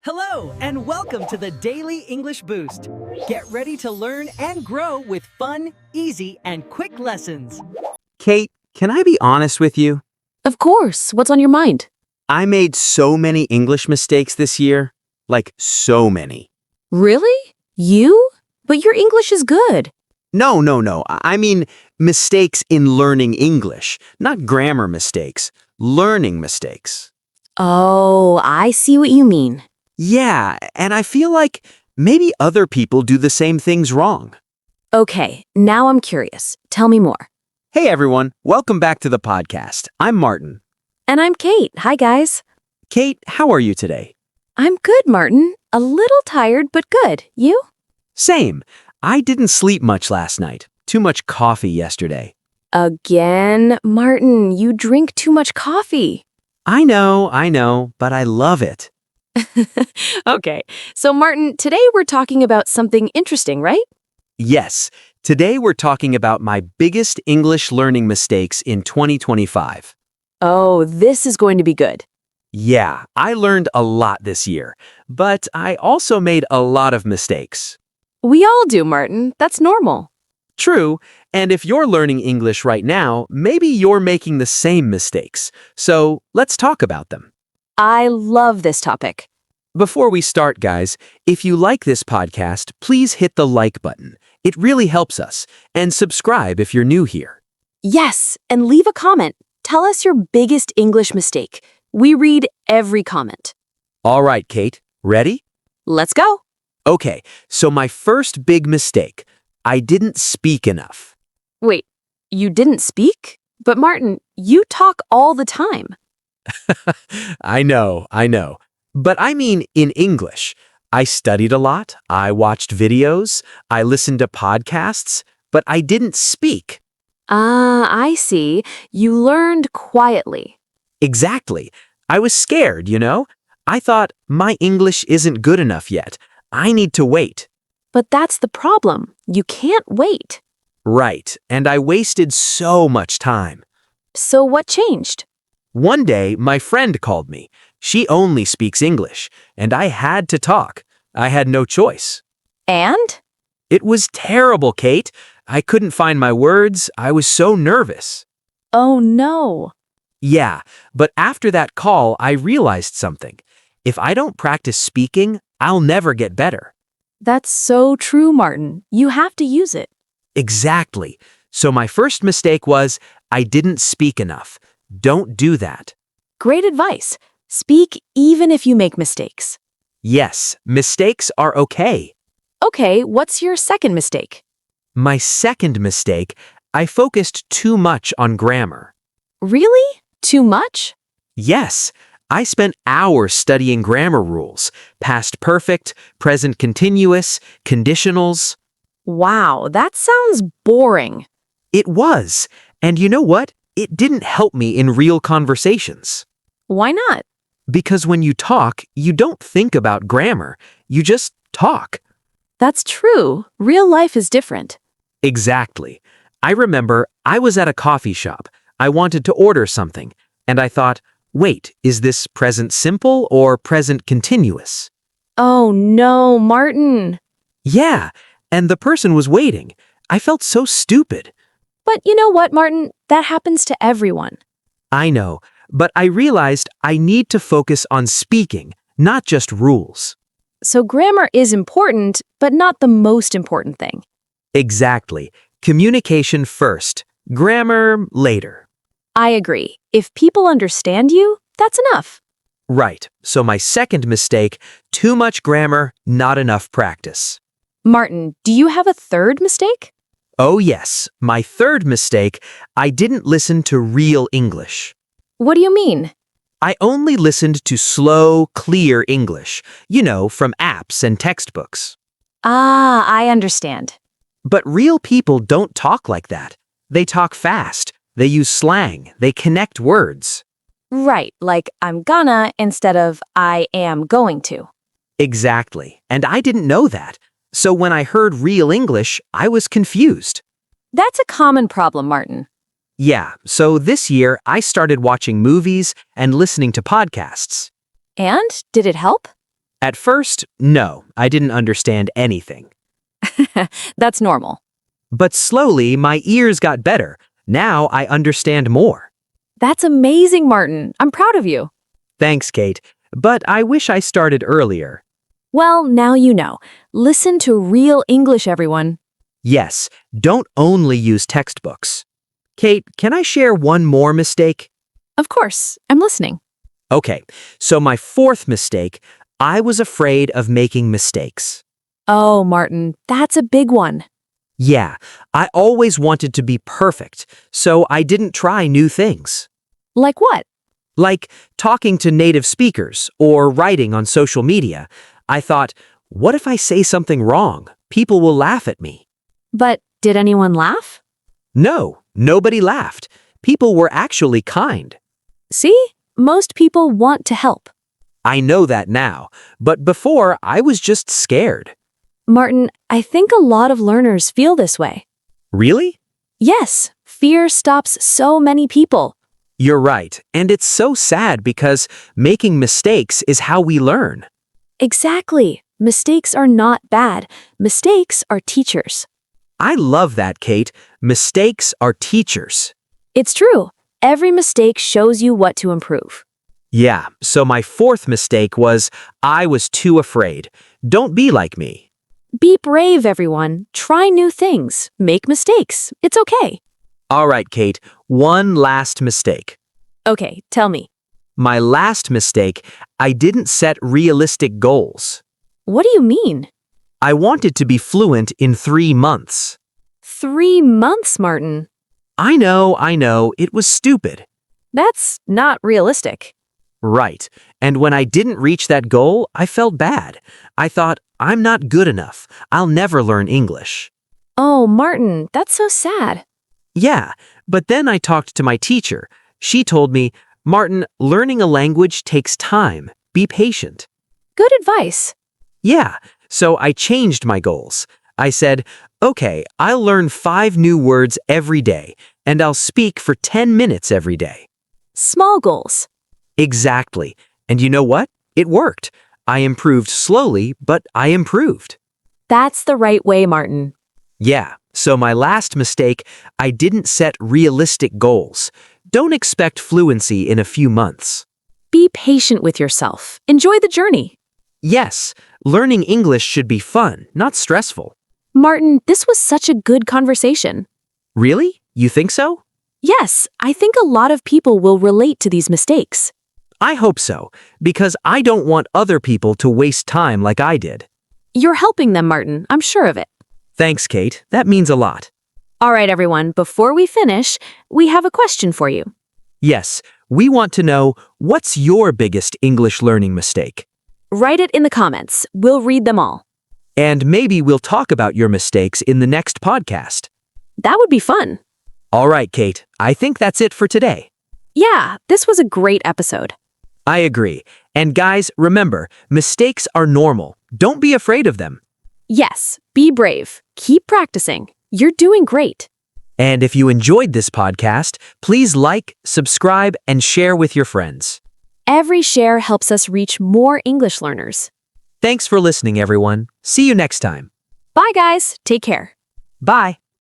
Hello, and welcome to the Daily English Boost. Get ready to learn and grow with fun, easy, and quick lessons. Kate, can I be honest with you? Of course. What's on your mind? I made so many English mistakes this year. Like, so many. Really? You? But your English is good. No. I mean mistakes in learning English, not grammar mistakes, learning mistakes. Oh, I see what you mean. Yeah, and I feel like maybe other people do the same things wrong. Okay, now I'm curious. Tell me more. Hey everyone, welcome back to the podcast. I'm Martin. And I'm Kate. Hi, guys. Kate, how are you today? I'm good, Martin. A little tired, but good. You? Same. I didn't sleep much last night. Too much coffee yesterday. Again? Martin, you drink too much coffee. I know, but I love it. Okay, so Martin, today we're talking about something interesting, right? Yes, today we're talking about my biggest English learning mistakes in 2025. Oh, this is going to be good. Yeah, I learned a lot this year, but I also made a lot of mistakes. We all do, Martin. That's normal. True, and if you're learning English right now, maybe you're making the same mistakes. So let's talk about them. I love this topic. Before we start, guys, if you like this podcast, please hit the like button. It really helps us. And subscribe if you're new here. Yes, and leave a comment. Tell us your biggest English mistake. We read every comment. All right, Kate, ready? Let's go. Okay, so my first big mistake, I didn't speak enough. Wait, you didn't speak? But Martin, you talk all the time. I know. But I mean in English. I studied a lot, I watched videos, I listened to podcasts, but I didn't speak. I see. You learned quietly. Exactly. I was scared, you know? I thought, my English isn't good enough yet. I need to wait. But that's the problem. You can't wait. Right, and I wasted so much time. So what changed? One day, my friend called me. She only speaks English, and I had to talk. I had no choice. And? It was terrible, Kate. I couldn't find my words. I was so nervous. Oh no. Yeah, but after that call, I realized something. If I don't practice speaking, I'll never get better. That's so true, Martin. You have to use it. Exactly. So my first mistake was I didn't speak enough. Don't do that. Great advice. Speak even if you make mistakes. Yes, mistakes are okay. Okay, what's your second mistake? My second mistake, I focused too much on grammar. Really? Too much? Yes, I spent hours studying grammar rules, past perfect, present continuous, conditionals. Wow, that sounds boring. It was. And you know what? It didn't help me in real conversations. Why not? Because when you talk, you don't think about grammar. You just talk. That's true. Real life is different. Exactly. I remember I was at a coffee shop. I wanted to order something, and I thought, wait, is this present simple or present continuous? Oh no, Martin. Yeah, and the person was waiting. I felt so stupid. But you know what, Martin? That happens to everyone. I know, but I realized I need to focus on speaking, not just rules. So grammar is important, but not the most important thing. Exactly. Communication first, grammar later. I agree. If people understand you, that's enough. Right, so my second mistake, too much grammar, not enough practice. Martin, do you have a third mistake? Oh yes, my third mistake, I didn't listen to real English. What do you mean? I only listened to slow, clear English, from apps and textbooks. Ah, I understand. But real people don't talk like that. They talk fast, they use slang, they connect words. Right, like I'm gonna instead of I am going to. Exactly, and I didn't know that. So when I heard real English, I was confused. That's a common problem, Martin. Yeah, so this year I started watching movies and listening to podcasts. And did it help? At first, no, I didn't understand anything. That's normal. But slowly, my ears got better. Now I understand more. That's amazing, Martin. I'm proud of you. Thanks, Kate. But I wish I started earlier. Well, now you know. Listen to real English, everyone. Yes, don't only use textbooks. Kate, can I share one more mistake? Of course, I'm listening. Okay, so my fourth mistake, I was afraid of making mistakes. Oh, Martin, that's a big one. Yeah, I always wanted to be perfect, so I didn't try new things. Like what? Like talking to native speakers or writing on social media. I thought, what if I say something wrong? People will laugh at me. But did anyone laugh? No, nobody laughed. People were actually kind. See? Most people want to help. I know that now, but before I was just scared. Martin, I think a lot of learners feel this way. Really? Yes, fear stops so many people. You're right, and it's so sad because making mistakes is how we learn. Exactly. Mistakes are not bad. Mistakes are teachers. I love that, Kate. Mistakes are teachers. It's true. Every mistake shows you what to improve. Yeah, so my fourth mistake was I was too afraid. Don't be like me. Be brave, everyone. Try new things. Make mistakes. It's okay. All right, Kate, one last mistake. Okay, tell me. My last mistake, I didn't set realistic goals. What do you mean? I wanted to be fluent in 3 months. 3 months, Martin. I know, it was stupid. That's not realistic. Right, and when I didn't reach that goal, I felt bad. I thought, I'm not good enough. I'll never learn English. Oh, Martin, that's so sad. Yeah, but then I talked to my teacher. She told me, Martin, learning a language takes time. Be patient. Good advice. Yeah, so I changed my goals. I said, okay, I'll learn 5 new words every day, and I'll speak for 10 minutes every day. Small goals. Exactly. And you know what? It worked. I improved slowly, but I improved. That's the right way, Martin. Yeah, so my last mistake, I didn't set realistic goals. Don't expect fluency in a few months. Be patient with yourself. Enjoy the journey. Yes, learning English should be fun, not stressful. Martin, this was such a good conversation. Really? You think so? Yes, I think a lot of people will relate to these mistakes. I hope so, because I don't want other people to waste time like I did. You're helping them, Martin. I'm sure of it. Thanks, Kate. That means a lot. All right, everyone, before we finish, we have a question for you. Yes, we want to know, what's your biggest English learning mistake? Write it in the comments. We'll read them all. And maybe we'll talk about your mistakes in the next podcast. That would be fun. All right, Kate, I think that's it for today. Yeah, this was a great episode. I agree. And guys, remember, mistakes are normal. Don't be afraid of them. Yes, be brave. Keep practicing. You're doing great. And if you enjoyed this podcast, please like, subscribe, and share with your friends. Every share helps us reach more English learners. Thanks for listening, everyone. See you next time. Bye, guys. Take care. Bye.